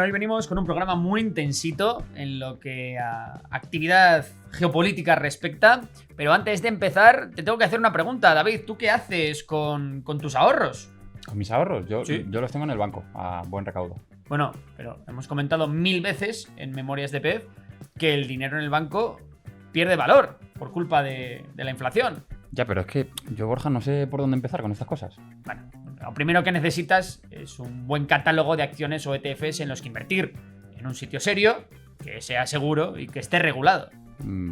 Bueno, hoy venimos con un programa muy intensito en lo que a actividad geopolítica respecta, pero antes de empezar te tengo que hacer una pregunta. David, ¿tú qué haces con tus ahorros? ¿Con mis ahorros? Sí. Yo los tengo en el banco, a buen recaudo. Bueno, pero hemos comentado 1000 veces en Memorias de Pez que el dinero en el banco pierde valor por culpa de la inflación. Ya, pero es que yo, Borja, no sé por dónde empezar con estas cosas. Bueno, lo primero que necesitas es un buen catálogo de acciones o ETFs en los que invertir en un sitio serio, que sea seguro y que esté regulado.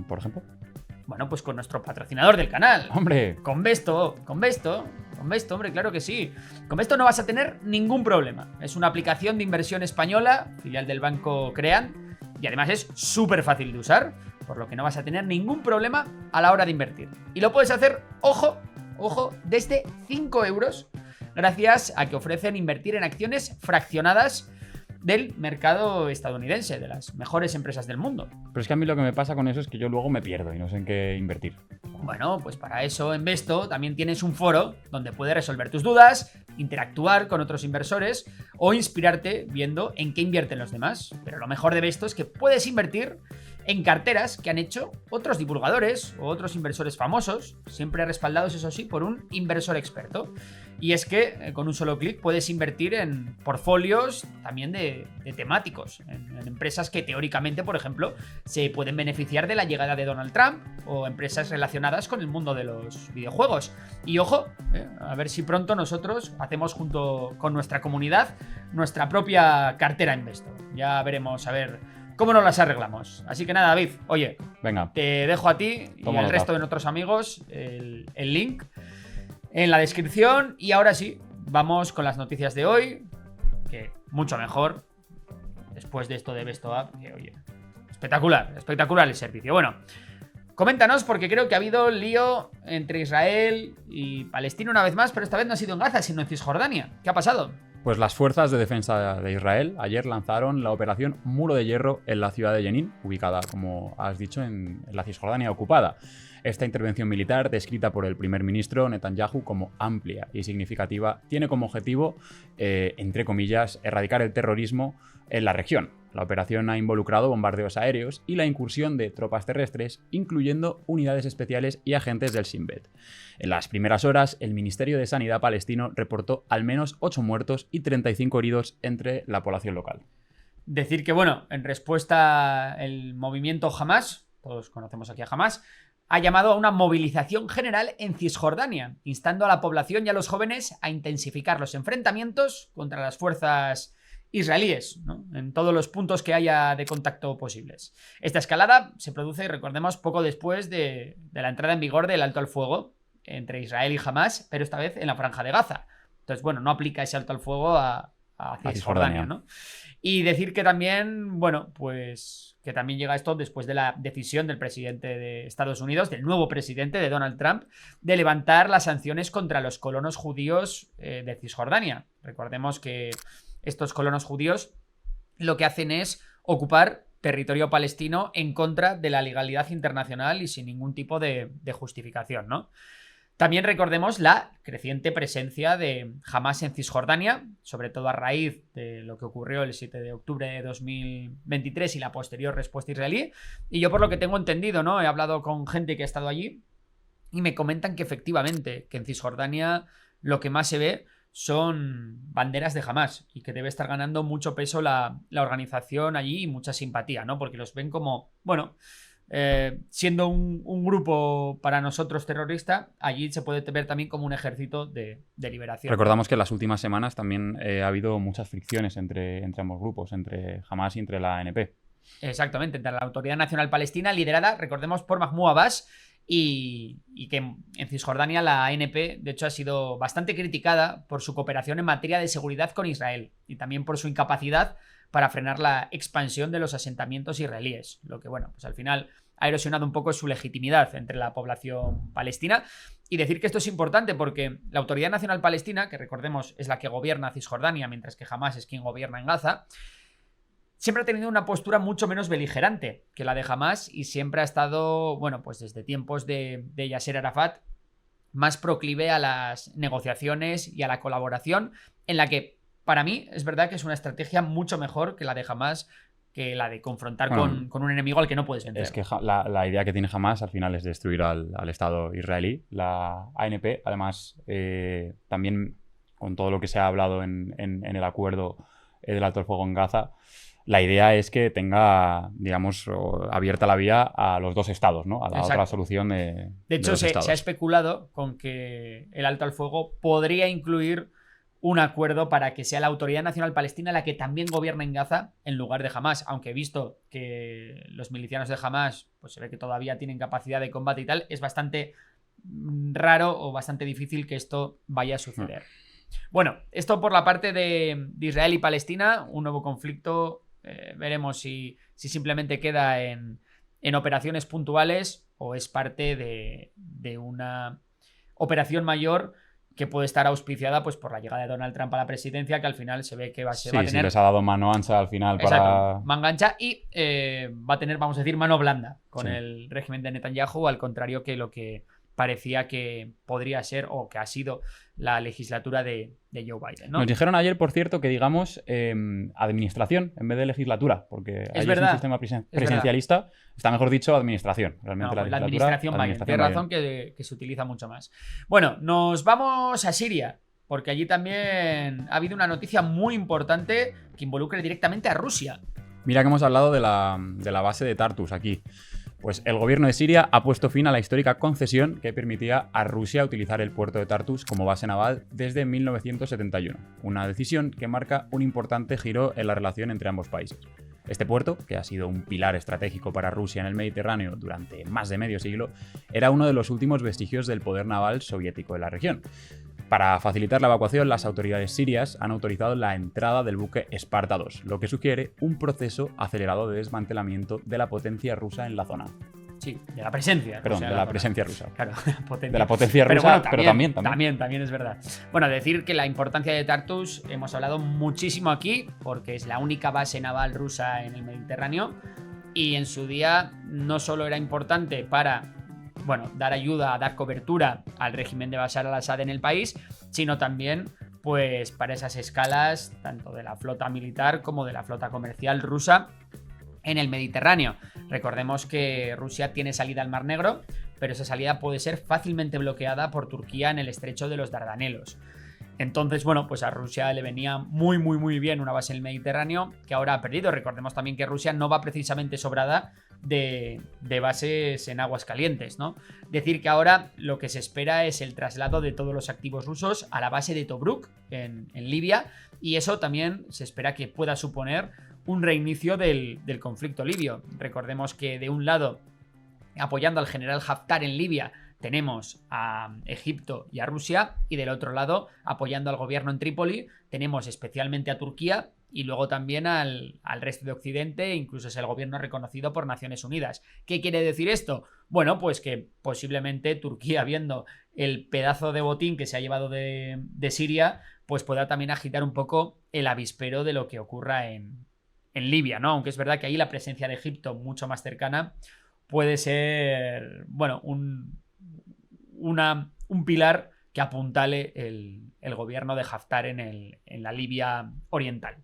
¿Por ejemplo? Bueno, pues con nuestro patrocinador del canal. ¡Hombre! Convesto, hombre, claro que sí. Con Vesto no vas a tener ningún problema. Es una aplicación de inversión española, filial del banco Crean, y además es súper fácil de usar, por lo que no vas a tener ningún problema a la hora de invertir. Y lo puedes hacer, ojo, desde 5 euros, gracias a que ofrecen invertir en acciones fraccionadas del mercado estadounidense, de las mejores empresas del mundo. Pero es que a mí lo que me pasa con eso es que yo luego me pierdo y no sé en qué invertir. Bueno, pues para eso en Vesto también tienes un foro donde puedes resolver tus dudas, interactuar con otros inversores o inspirarte viendo en qué invierten los demás. Pero lo mejor de Vesto es que puedes invertir en carteras que han hecho otros divulgadores o otros inversores famosos, siempre respaldados, eso sí, por un inversor experto. Y es que con un solo clic puedes invertir en portfolios también de temáticos, en empresas que teóricamente, por ejemplo, se pueden beneficiar de la llegada de Donald Trump o empresas relacionadas con el mundo de los videojuegos. Y ojo, a ver si pronto nosotros hacemos junto con nuestra comunidad nuestra propia cartera en Vesto. Ya veremos, a ver cómo nos las arreglamos. Así que nada, David, oye, venga, te dejo a ti y al resto de nuestros amigos el link en la descripción. Y ahora sí, vamos con las noticias de hoy, que mucho mejor después de esto de Vesto App, que oye, espectacular el servicio. Bueno, coméntanos, porque creo que ha habido lío entre Israel y Palestina una vez más, pero esta vez no ha sido en Gaza, sino en Cisjordania. ¿Qué ha pasado? Pues las fuerzas de defensa de Israel ayer lanzaron la operación Muro de Hierro en la ciudad de Jenin, ubicada, como has dicho, en la Cisjordania ocupada. Esta intervención militar, descrita por el primer ministro Netanyahu como amplia y significativa, tiene como objetivo, entre comillas, erradicar el terrorismo en la región. La operación ha involucrado bombardeos aéreos y la incursión de tropas terrestres, incluyendo unidades especiales y agentes del Shin Bet. En las primeras horas, el Ministerio de Sanidad palestino reportó al menos 8 muertos y 35 heridos entre la población local. Decir que, bueno, en respuesta el movimiento Hamas, todos conocemos aquí a Hamas, ha llamado a una movilización general en Cisjordania, instando a la población y a los jóvenes a intensificar los enfrentamientos contra las fuerzas israelíes, ¿no?, en todos los puntos que haya de contacto posibles. Esta escalada se produce, recordemos, poco después de la entrada en vigor del alto al fuego entre Israel y Hamas, pero esta vez en la Franja de Gaza. Entonces, bueno, no aplica ese alto al fuego a Cisjordania, ¿no? Y decir que también, bueno, pues que también llega esto después de la decisión del presidente de Estados Unidos, del nuevo presidente de Donald Trump, de levantar las sanciones contra los colonos judíos de Cisjordania. Recordemos que estos colonos judíos lo que hacen es ocupar territorio palestino en contra de la legalidad internacional y sin ningún tipo de justificación, ¿no? También recordemos la creciente presencia de Hamas en Cisjordania, sobre todo a raíz de lo que ocurrió el 7 de octubre de 2023 y la posterior respuesta israelí. Y yo, por lo que tengo entendido, ¿no?, he hablado con gente que ha estado allí y me comentan que efectivamente, que en Cisjordania lo que más se ve son banderas de Hamas y que debe estar ganando mucho peso la organización allí y mucha simpatía, ¿no? Porque los ven como, bueno, siendo un grupo para nosotros terrorista, allí se puede ver también como un ejército de liberación. Recordamos que en las últimas semanas también ha habido muchas fricciones entre ambos grupos, entre Hamas y entre la ANP. Exactamente, entre la Autoridad Nacional Palestina, liderada, recordemos, por Mahmoud Abbas, y que en Cisjordania la ANP, de hecho, ha sido bastante criticada por su cooperación en materia de seguridad con Israel y también por su incapacidad para frenar la expansión de los asentamientos israelíes, lo que, bueno, pues al final ha erosionado un poco su legitimidad entre la población palestina. Y decir que esto es importante porque la Autoridad Nacional Palestina, que recordemos es la que gobierna Cisjordania, mientras que Hamas es quien gobierna en Gaza, siempre ha tenido una postura mucho menos beligerante que la de Hamas y siempre ha estado, bueno, pues desde tiempos de Yasser Arafat, más proclive a las negociaciones y a la colaboración, en la que para mí es verdad que es una estrategia mucho mejor que la de Hamás, que la de confrontar con un enemigo al que no puedes vencer. Es que la idea que tiene Hamás al final es destruir al Estado israelí. La ANP, además, también con todo lo que se ha hablado en el acuerdo del alto el fuego en Gaza, la idea es que tenga, digamos, abierta la vía a los dos estados, ¿no? A la otra solución de hecho, se ha especulado con que el alto al fuego podría incluir un acuerdo para que sea la Autoridad Nacional Palestina la que también gobierne en Gaza en lugar de Hamás, aunque he visto que los milicianos de Hamás pues se ve que todavía tienen capacidad de combate y tal, es bastante raro o bastante difícil que esto vaya a suceder. Bueno, esto por la parte de Israel y Palestina, un nuevo conflicto, veremos si simplemente queda en operaciones puntuales o es parte de una operación mayor que puede estar auspiciada pues por la llegada de Donald Trump a la presidencia, que al final se ve que va a tener... Sí, les ha dado mano ancha al final para... mano ancha y va a tener, vamos a decir, mano blanda con el régimen de Netanyahu, al contrario que lo que parecía que podría ser o que ha sido la legislatura de Joe Biden, ¿no? Nos dijeron ayer, por cierto, que digamos administración en vez de legislatura, porque es un sistema presidencialista, está mejor dicho administración. Realmente la administración Biden. Tiene razón que se utiliza mucho más. Bueno, nos vamos a Siria, porque allí también ha habido una noticia muy importante que involucra directamente a Rusia. Mira que hemos hablado de la base de Tartus aquí. Pues el gobierno de Siria ha puesto fin a la histórica concesión que permitía a Rusia utilizar el puerto de Tartus como base naval desde 1971. Una decisión que marca un importante giro en la relación entre ambos países. Este puerto, que ha sido un pilar estratégico para Rusia en el Mediterráneo durante más de medio siglo, era uno de los últimos vestigios del poder naval soviético de la región. Para facilitar la evacuación, las autoridades sirias han autorizado la entrada del buque Sparta II, lo que sugiere un proceso acelerado de desmantelamiento de la potencia rusa en la zona. Sí, de la presencia. Perdón, de la presencia rusa. Claro, de la potencia rusa, pero también. También es verdad. Bueno, decir que la importancia de Tartus, hemos hablado muchísimo aquí, porque es la única base naval rusa en el Mediterráneo, y en su día no solo era importante para... dar ayuda, dar cobertura al régimen de Bashar al-Assad en el país, sino también pues para esas escalas tanto de la flota militar como de la flota comercial rusa en el Mediterráneo. Recordemos que Rusia tiene salida al Mar Negro, pero esa salida puede ser fácilmente bloqueada por Turquía en el estrecho de los Dardanelos. Entonces, pues a Rusia le venía muy, muy, muy bien una base en el Mediterráneo que ahora ha perdido. Recordemos también que Rusia no va precisamente sobrada de bases en aguas calientes, ¿no? Decir que ahora lo que se espera es el traslado de todos los activos rusos a la base de Tobruk, en Libia, y eso también se espera que pueda suponer un reinicio del conflicto libio. Recordemos que de un lado, apoyando al general Haftar en Libia, tenemos a Egipto y a Rusia, y del otro lado, apoyando al gobierno en Trípoli, tenemos especialmente a Turquía y luego también al resto de Occidente, incluso es el gobierno reconocido por Naciones Unidas. ¿Qué quiere decir esto? Bueno, pues que posiblemente Turquía, viendo el pedazo de botín que se ha llevado de Siria, pues pueda también agitar un poco el avispero de lo que ocurra en Libia, ¿no? Aunque es verdad que ahí la presencia de Egipto mucho más cercana puede ser, un pilar que apuntale el gobierno de Haftar en la Libia oriental.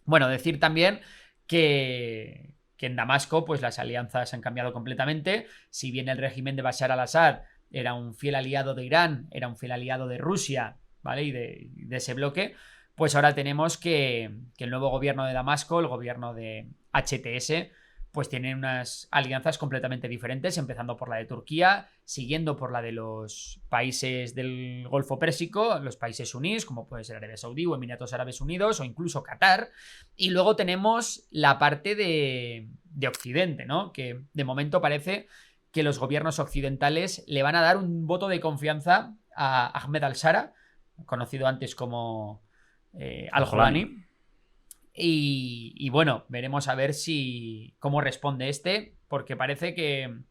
Bueno, decir también que en Damasco pues las alianzas han cambiado completamente. Si bien el régimen de Bashar al-Assad era un fiel aliado de Irán, era un fiel aliado de Rusia, ¿vale? Y de ese bloque, pues ahora tenemos que el nuevo gobierno de Damasco, el gobierno de HTS, pues tienen unas alianzas completamente diferentes, empezando por la de Turquía, siguiendo por la de los países del Golfo Pérsico, los países suníes, como puede ser Arabia Saudí o Emiratos Árabes Unidos o incluso Qatar, y luego tenemos la parte de Occidente, ¿no? Que de momento parece que los gobiernos occidentales le van a dar un voto de confianza a Ahmed al-Shara, conocido antes como al-Jolani. Y bueno, veremos a ver cómo responde porque parece que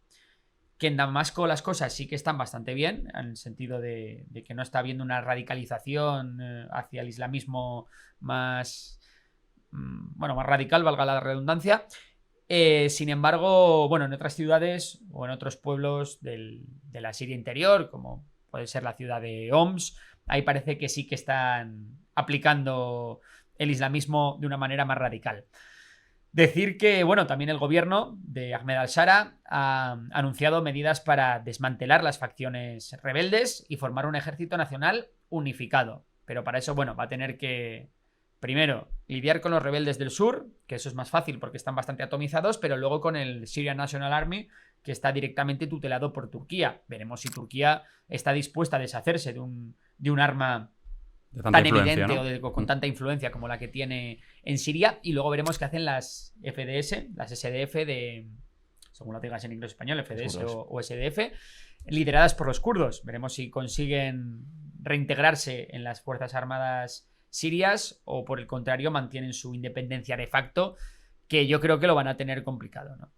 en Damasco las cosas sí que están bastante bien, en el sentido de que no está habiendo una radicalización hacia el islamismo más radical, valga la redundancia. Sin embargo, en otras ciudades o en otros pueblos de la Siria interior, como puede ser la ciudad de Homs, ahí parece que sí que están aplicando el islamismo de una manera más radical. Decir que, bueno, también el gobierno de Ahmed al-Shara ha anunciado medidas para desmantelar las facciones rebeldes y formar un ejército nacional unificado. Pero para eso, bueno, va a tener que, primero, lidiar con los rebeldes del sur, que eso es más fácil porque están bastante atomizados, pero luego con el Syrian National Army, que está directamente tutelado por Turquía. Veremos si Turquía está dispuesta a deshacerse de un arma tan evidente, ¿no? Con tanta influencia como la que tiene en Siria, y luego veremos qué hacen las FDS, las SDF de, según lo digas en inglés o español, FDS o SDF, lideradas por los kurdos. Veremos si consiguen reintegrarse en las fuerzas armadas sirias o por el contrario mantienen su independencia de facto, que yo creo que lo van a tener complicado, ¿no?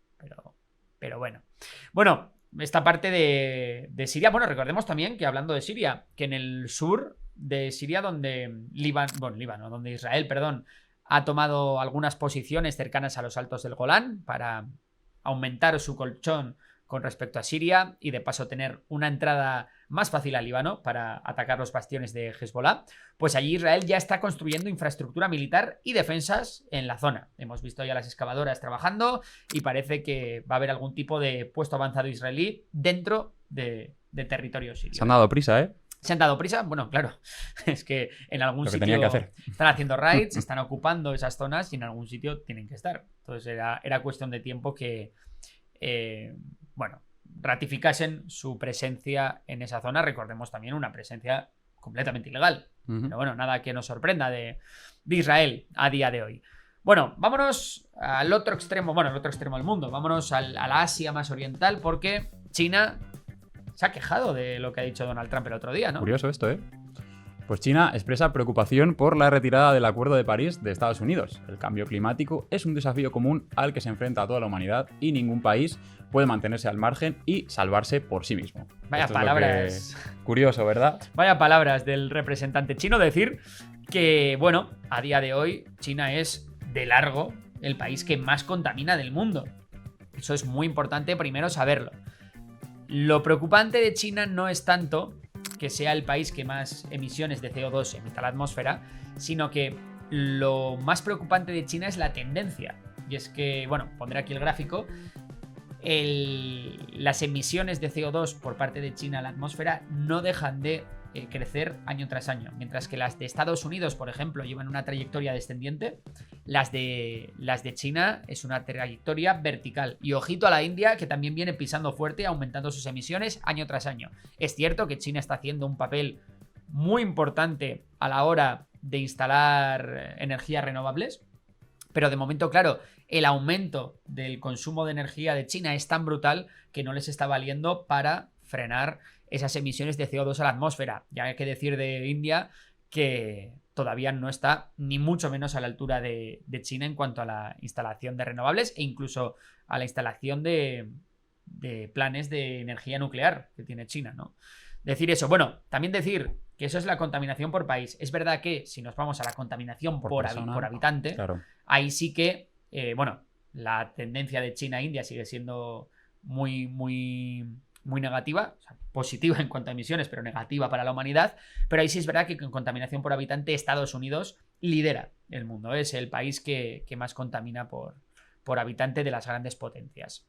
Pero bueno, esta parte de Siria, bueno, recordemos también que hablando de Siria, que en el sur de Siria, donde donde Israel, perdón, ha tomado algunas posiciones cercanas a los altos del Golán para aumentar su colchón con respecto a Siria y de paso tener una entrada más fácil al Líbano para atacar los bastiones de Hezbollah, pues allí Israel ya está construyendo infraestructura militar y defensas en la zona. Hemos visto ya las excavadoras trabajando y parece que va a haber algún tipo de puesto avanzado israelí dentro de territorio sirio. Se han dado prisa, ¿eh? ¿Se han dado prisa? Bueno, claro, es que en algún Lo que sitio tenían que hacer. Están haciendo raids, están ocupando esas zonas y en algún sitio tienen que estar. Entonces era cuestión de tiempo que, ratificasen su presencia en esa zona. Recordemos también una presencia completamente ilegal. Pero bueno, nada que nos sorprenda de Israel a día de hoy. Bueno, vámonos al otro extremo, del mundo. Vámonos a la Asia más oriental porque China se ha quejado de lo que ha dicho Donald Trump el otro día, ¿no? Curioso esto, ¿eh? Pues China expresa preocupación por la retirada del Acuerdo de París de Estados Unidos. El cambio climático es un desafío común al que se enfrenta toda la humanidad y ningún país puede mantenerse al margen y salvarse por sí mismo. Vaya palabras. Curioso, ¿verdad? Vaya palabras del representante chino. Decir que, bueno, a día de hoy China es de largo el país que más contamina del mundo. Eso es muy importante primero saberlo. Lo preocupante de China no es tanto que sea el país que más emisiones de CO2 emite a la atmósfera, sino que lo más preocupante de China es la tendencia. Y es que, bueno, pondré aquí el gráfico. Las emisiones de CO2 por parte de China a la atmósfera no dejan de crecer año tras año, mientras que las de Estados Unidos, por ejemplo, llevan una trayectoria descendiente. Las de China es una trayectoria vertical. Y ojito a la India, que también viene pisando fuerte, aumentando sus emisiones año tras año. Es cierto que China está haciendo un papel muy importante a la hora de instalar energías renovables, pero de momento, claro, el aumento del consumo de energía de China es tan brutal que no les está valiendo para frenar esas emisiones de CO2 a la atmósfera. Ya hay que decir de India que todavía no está ni mucho menos a la altura de China en cuanto a la instalación de renovables e incluso a la instalación de planes de energía nuclear que tiene China, ¿no? Decir eso. Bueno, también decir que eso es la contaminación por país. Es verdad que si nos vamos a la contaminación por habitante, claro, ahí sí que, la tendencia de China e India sigue siendo muy, muy, muy negativa, o sea, positiva en cuanto a emisiones, pero negativa para la humanidad. Pero ahí sí es verdad que con contaminación por habitante Estados Unidos lidera el mundo. Es el país que más contamina por habitante de las grandes potencias.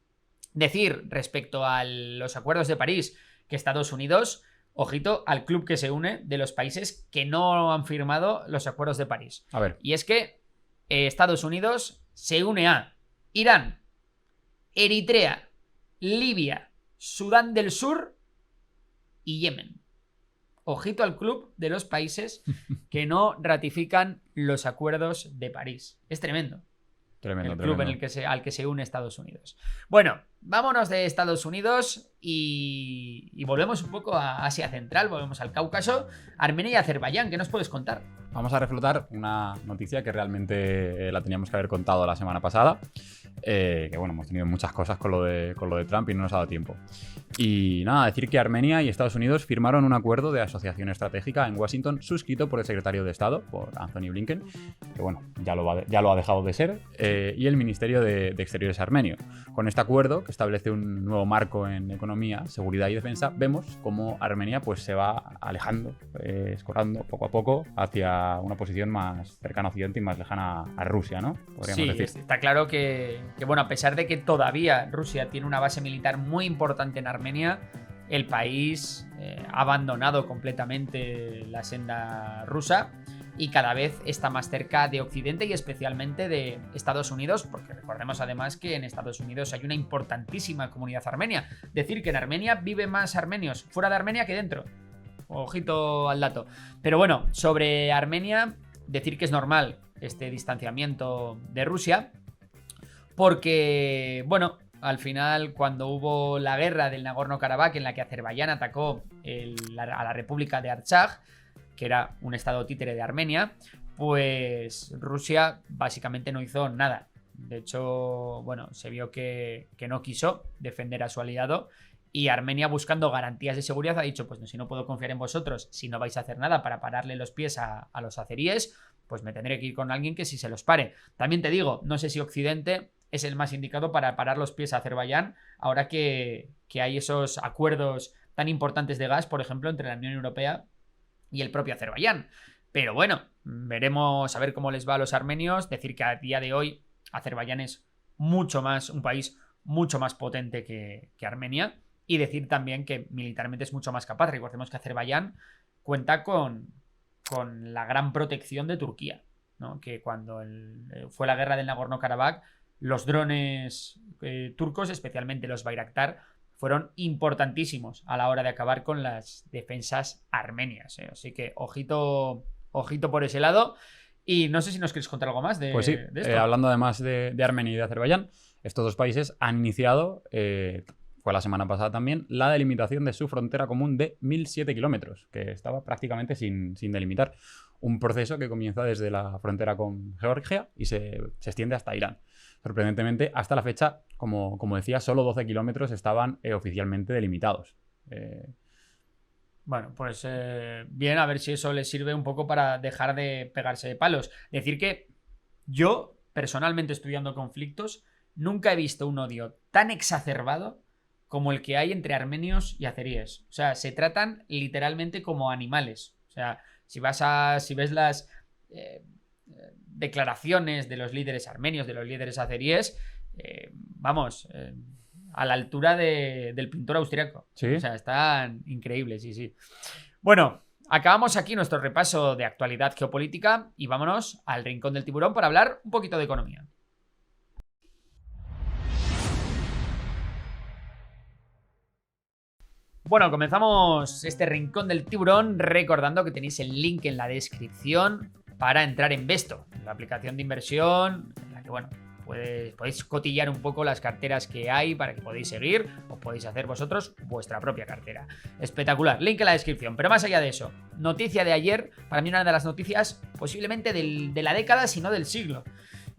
Decir respecto a los acuerdos de París que Estados Unidos, ojito al club que se une de los países que no han firmado los acuerdos de París. A ver. Y es que Estados Unidos se une a Irán, Eritrea, Libia, Sudán del Sur y Yemen. Ojito al club de los países que no ratifican los acuerdos de París. Es tremendo. Tremendo, el club al que se une Estados Unidos. Bueno, vámonos de Estados Unidos y volvemos un poco a Asia Central, volvemos al Cáucaso, Armenia y Azerbaiyán. ¿Qué nos puedes contar? Vamos a reflotar una noticia que realmente la teníamos que haber contado la semana pasada. Que bueno, hemos tenido muchas cosas con lo de Trump y no nos ha dado tiempo. Y nada, decir que Armenia y Estados Unidos firmaron un acuerdo de asociación estratégica en Washington suscrito por el secretario de Estado, por Anthony Blinken, que bueno, ya lo ha dejado de ser, y el Ministerio de Exteriores armenio. Con este acuerdo, que establece un nuevo marco en economía, seguridad y defensa, vemos cómo Armenia pues se va alejando, escorando poco a poco hacia hacia una posición más cercana a Occidente y más lejana a Rusia, ¿no? Podríamos Sí, decir. está claro que, bueno, a pesar de que todavía Rusia tiene una base militar muy importante en Armenia, el país ha abandonado completamente la senda rusa y cada vez está más cerca de Occidente y especialmente de Estados Unidos, porque recordemos además que en Estados Unidos hay una importantísima comunidad armenia. Decir que en Armenia vive más armenios fuera de Armenia que dentro. Ojito al dato. Pero bueno, sobre Armenia, decir que es normal este distanciamiento de Rusia, porque, bueno, al final, cuando hubo la guerra del Nagorno-Karabaj en la que Azerbaiyán atacó a la República de Artsaj, que era un estado títere de Armenia, pues Rusia básicamente no hizo nada. De hecho, bueno, se vio que no quiso defender a su aliado y Armenia, buscando garantías de seguridad, ha dicho, pues no, si no puedo confiar en vosotros, si no vais a hacer nada para pararle los pies a los azeríes, pues me tendré que ir con alguien que sí se los pare. También te digo, no sé si Occidente es el más indicado para parar los pies a Azerbaiyán, ahora que hay esos acuerdos tan importantes de gas, por ejemplo, entre la Unión Europea y el propio Azerbaiyán. Pero bueno, veremos a ver cómo les va a los armenios. Decir que a día de hoy Azerbaiyán es mucho más, un país mucho más potente que Armenia. Y decir también que militarmente es mucho más capaz. Recordemos que Azerbaiyán cuenta con la gran protección de Turquía, ¿no? Que cuando fue la guerra del Nagorno-Karabaj, los drones turcos, especialmente los Bayraktar, fueron importantísimos a la hora de acabar con las defensas armenias. Así que ojito por ese lado. Y no sé si nos quieres contar algo más de, pues sí, de esto. Hablando además de Armenia y de Azerbaiyán, estos dos países han iniciado, fue la semana pasada también, la delimitación de su frontera común de 1.007 kilómetros, que estaba prácticamente sin delimitar. Un proceso que comienza desde la frontera con Georgia y se extiende hasta Irán. Sorprendentemente, hasta la fecha, como decía, solo 12 kilómetros estaban oficialmente delimitados. Bueno, pues bien, a ver si eso les sirve un poco para dejar de pegarse de palos. Decir que yo, personalmente estudiando conflictos, nunca he visto un odio tan exacerbado como el que hay entre armenios y azeríes. O sea, se tratan literalmente como animales. O sea, si ves las declaraciones de los líderes armenios, de los líderes azeríes, a la altura del pintor austriaco. ¿Sí? O sea, están increíbles, sí. Bueno, acabamos aquí nuestro repaso de actualidad geopolítica y vámonos al Rincón del Tiburón para hablar un poquito de economía. Bueno, comenzamos este Rincón del Tiburón recordando que tenéis el link en la descripción para entrar en Besto, la aplicación de inversión en la que, bueno, podéis cotillar un poco las carteras que hay para que podáis seguir o podéis hacer vosotros vuestra propia cartera. Espectacular, link en la descripción. Pero más allá de eso, noticia de ayer, para mí una de las noticias posiblemente de la década, si no del siglo.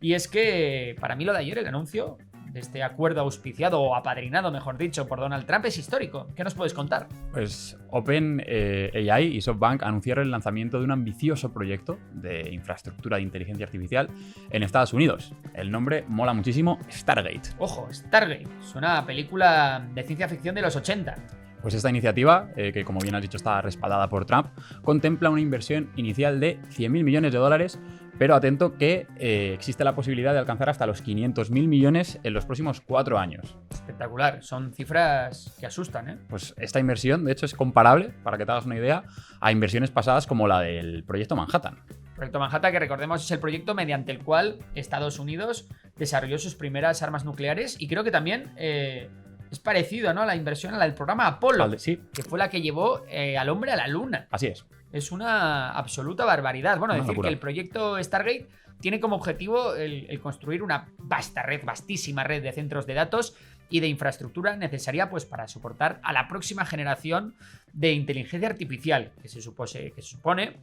Y es que para mí lo de ayer, el anuncio de este acuerdo auspiciado o apadrinado, mejor dicho, por Donald Trump es histórico. ¿Qué nos puedes contar? Pues OpenAI y SoftBank anunciaron el lanzamiento de un ambicioso proyecto de infraestructura de inteligencia artificial en Estados Unidos. El nombre mola muchísimo, Stargate. Ojo, Stargate. Suena a película de ciencia ficción de los 80. Pues esta iniciativa, que como bien has dicho está respaldada por Trump, contempla una inversión inicial de $100.000 millones, pero atento que existe la posibilidad de alcanzar hasta los 500.000 millones en los próximos 4 años. Espectacular, son cifras que asustan, ¿eh? Pues esta inversión, de hecho, es comparable, para que te hagas una idea, a inversiones pasadas como la del proyecto Manhattan. Proyecto Manhattan, que recordemos es el proyecto mediante el cual Estados Unidos desarrolló sus primeras armas nucleares y creo que también es parecido, ¿no?, a la inversión a la del programa Apolo, Sí. que fue la que llevó al hombre a la luna. Así es. Es una absoluta barbaridad. Bueno, Una decir locura. que el proyecto Stargate tiene como objetivo el construir una vastísima red de centros de datos y de infraestructura necesaria pues para soportar a la próxima generación de inteligencia artificial, que se supone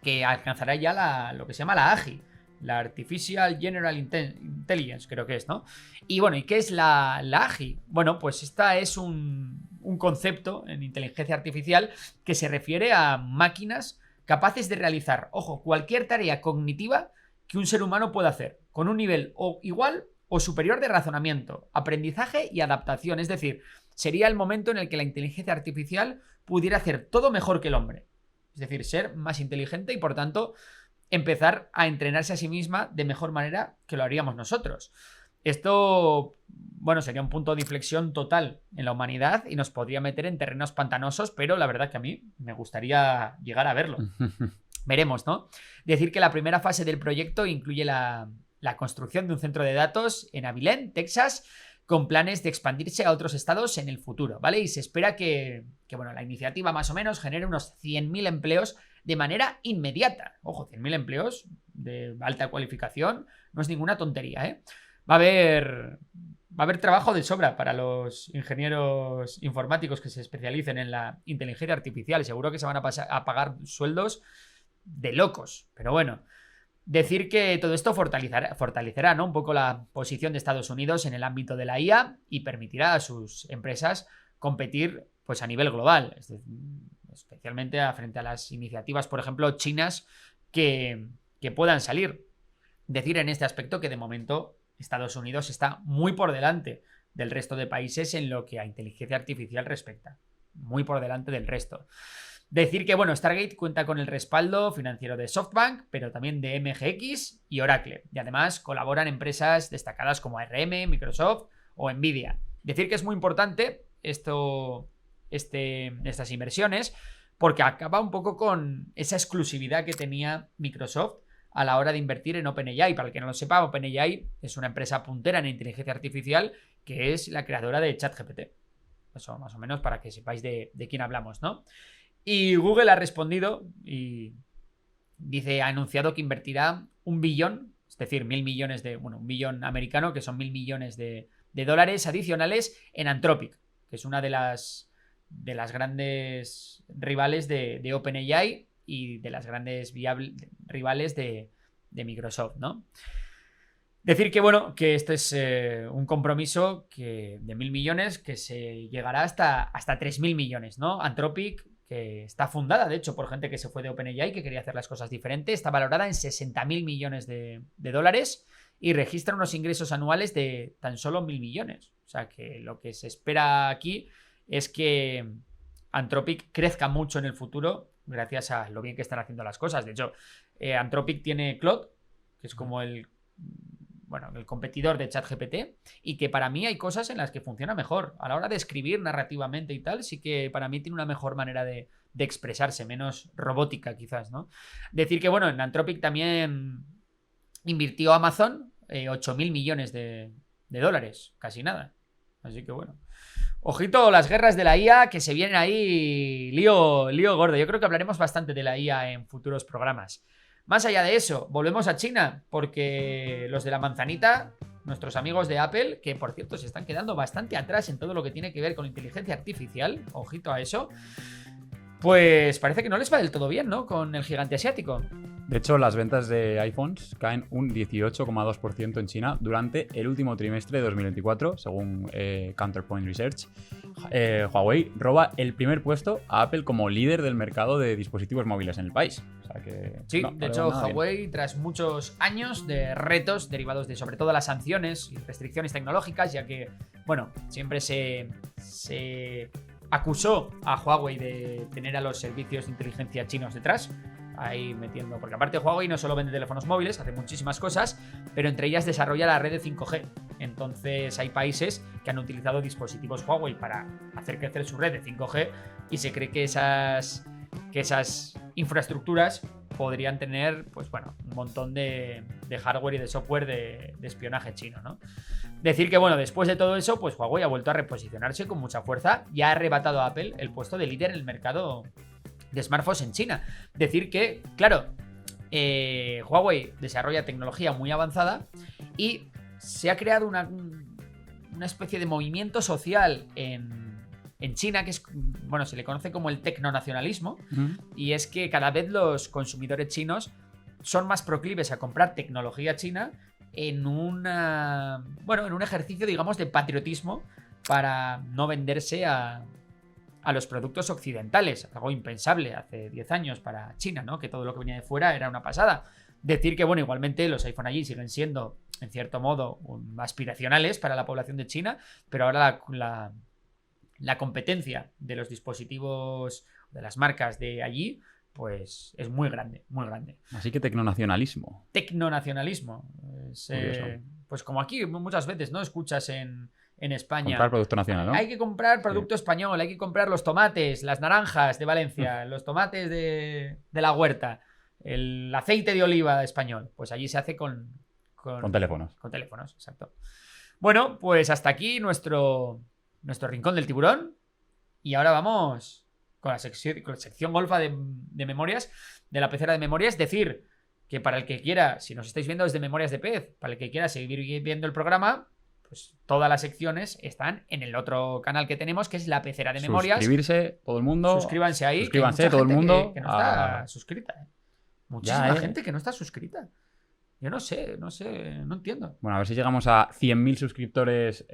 que alcanzará ya lo que se llama la AGI, la Artificial General Intelligence, creo que es, ¿no? Y bueno, ¿y qué es la AGI? Bueno, pues esta es un concepto en inteligencia artificial que se refiere a máquinas capaces de realizar, ojo, cualquier tarea cognitiva que un ser humano pueda hacer, con un nivel o igual o superior de razonamiento, aprendizaje y adaptación. Es decir, sería el momento en el que la inteligencia artificial pudiera hacer todo mejor que el hombre. Es decir, ser más inteligente y, por tanto, empezar a entrenarse a sí misma de mejor manera que lo haríamos nosotros. Esto, bueno, sería un punto de inflexión total en la humanidad y nos podría meter en terrenos pantanosos, pero la verdad que a mí me gustaría llegar a verlo. Veremos, ¿no? Decir que la primera fase del proyecto incluye la construcción de un centro de datos en Abilene, Texas, con planes de expandirse a otros estados en el futuro, ¿vale? Y se espera que bueno, la iniciativa más o menos genere unos 100.000 empleos de manera inmediata. Ojo, 100.000 empleos de alta cualificación no es ninguna tontería, ¿eh? Va a haber trabajo de sobra para los ingenieros informáticos que se especialicen en la inteligencia artificial. Seguro que se van a pagar sueldos de locos. Pero bueno, decir que todo esto fortalecerá, ¿no? Un poco la posición de Estados Unidos en el ámbito de la IA y permitirá a sus empresas competir pues, a nivel global. Especialmente frente a las iniciativas, por ejemplo, chinas que puedan salir. Decir en este aspecto que de momento Estados Unidos está muy por delante del resto de países en lo que a inteligencia artificial respecta. Muy por delante del resto. Decir que, bueno, Stargate cuenta con el respaldo financiero de SoftBank, pero también de MGX y Oracle. Y además colaboran empresas destacadas como ARM, Microsoft o Nvidia. Decir que es muy importante estas inversiones porque acaba un poco con esa exclusividad que tenía Microsoft a la hora de invertir en OpenAI. Para el que no lo sepa, OpenAI es una empresa puntera en inteligencia artificial que es la creadora de ChatGPT. Eso más o menos para que sepáis de quién hablamos, ¿no? Y Google ha respondido y ha anunciado que invertirá 1 billón, es decir, 1.000 millones bueno, 1 billón americano, que son 1.000 millones de dólares adicionales en Anthropic, que es una de las grandes rivales de OpenAI y de las grandes rivales de Microsoft, ¿no? Decir que, bueno, que este es un compromiso de 1.000 millones que se llegará hasta 3.000 millones, ¿no? Anthropic, que está fundada, de hecho, por gente que se fue de OpenAI, que quería hacer las cosas diferentes, está valorada en 60.000 millones de dólares y registra unos ingresos anuales de tan solo 1.000 millones. O sea, que lo que se espera aquí es que Anthropic crezca mucho en el futuro gracias a lo bien que están haciendo las cosas. De hecho, Anthropic tiene Claude, que es como el competidor de ChatGPT, y que para mí hay cosas en las que funciona mejor. A la hora de escribir narrativamente y tal, sí que para mí tiene una mejor manera de expresarse, menos robótica quizás, ¿no? Decir que, bueno, en Anthropic también invirtió Amazon 8.000 millones de dólares, casi nada. Así que, bueno, ojito las guerras de la IA que se vienen ahí, lío gordo. Yo creo que hablaremos bastante de la IA en futuros programas. Más allá de eso, volvemos a China, porque los de la manzanita, nuestros amigos de Apple, que por cierto se están quedando bastante atrás en todo lo que tiene que ver con inteligencia artificial, ojito a eso, pues parece que no les va del todo bien, ¿no? Con el gigante asiático. De hecho, las ventas de iPhones caen un 18,2% en China durante el último trimestre de 2024, según Counterpoint Research. Huawei roba el primer puesto a Apple como líder del mercado de dispositivos móviles en el país. O sea que, sí, de hecho, Huawei, bien, tras muchos años de retos derivados de sobre todo las sanciones y restricciones tecnológicas, ya que, bueno, siempre se acusó a Huawei de tener a los servicios de inteligencia chinos detrás, ahí metiendo, porque aparte Huawei no solo vende teléfonos móviles, hace muchísimas cosas, pero entre ellas desarrolla la red de 5G. Entonces hay países que han utilizado dispositivos Huawei para hacer crecer su red de 5G y se cree que esas infraestructuras podrían tener, pues bueno, un montón de hardware y de software de espionaje chino, ¿no? Decir que, bueno, después de todo eso, pues Huawei ha vuelto a reposicionarse con mucha fuerza y ha arrebatado a Apple el puesto de líder en el mercado de smartphones en China. Decir que, claro, Huawei desarrolla tecnología muy avanzada y se ha creado una especie de movimiento social en China que es, bueno, se le conoce como el tecnonacionalismo, y es que cada vez los consumidores chinos son más proclives a comprar tecnología china en un ejercicio, digamos, de patriotismo para no venderse a los productos occidentales, algo impensable hace 10 años para China, ¿no? Que todo lo que venía de fuera era una pasada. Decir que, bueno, igualmente los iPhone allí siguen siendo, en cierto modo, aspiracionales para la población de China, pero ahora la competencia de los dispositivos, de las marcas de allí, pues es muy grande, muy grande. Así que tecnonacionalismo. Tecnonacionalismo. Curioso. Pues como aquí muchas veces, ¿no? Escuchas en España. Comprar producto nacional, ¿no? Hay que comprar producto español, hay que comprar los tomates, las naranjas de Valencia, los tomates de la huerta, el aceite de oliva español. Pues allí se hace con teléfonos. Con teléfonos, exacto. Bueno, pues hasta aquí nuestro rincón del tiburón. Y ahora vamos con la sección golfa de memorias, de la pecera de memorias. Es decir, que para el que quiera, si nos estáis viendo desde Memorias de Pez, para el que quiera seguir viendo el programa, pues todas las secciones están en el otro canal que tenemos, que es la pecera de memorias. Suscribirse, todo el mundo. Suscríbanse ahí. Suscríbanse, todo el mundo. Que no está suscrita. Muchísima gente que no está suscrita. Yo no sé, no entiendo. Bueno, a ver si llegamos a 100.000 suscriptores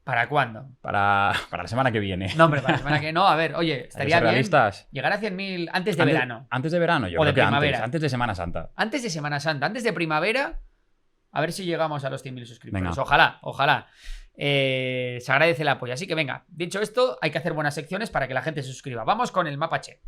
¿Para cuándo? Para la semana que viene. No, hombre, para la semana que no. A ver, oye, estaría bien realistas. Llegar a 100.000 antes de verano. Antes de verano, yo O creo de que primavera. antes de Semana Santa. Antes de Semana Santa, antes de primavera, a ver si llegamos a los 100.000 suscriptores. Venga. Ojalá. Se agradece el apoyo. Así que venga, dicho esto, hay que hacer buenas secciones para que la gente se suscriba. Vamos con el mapache.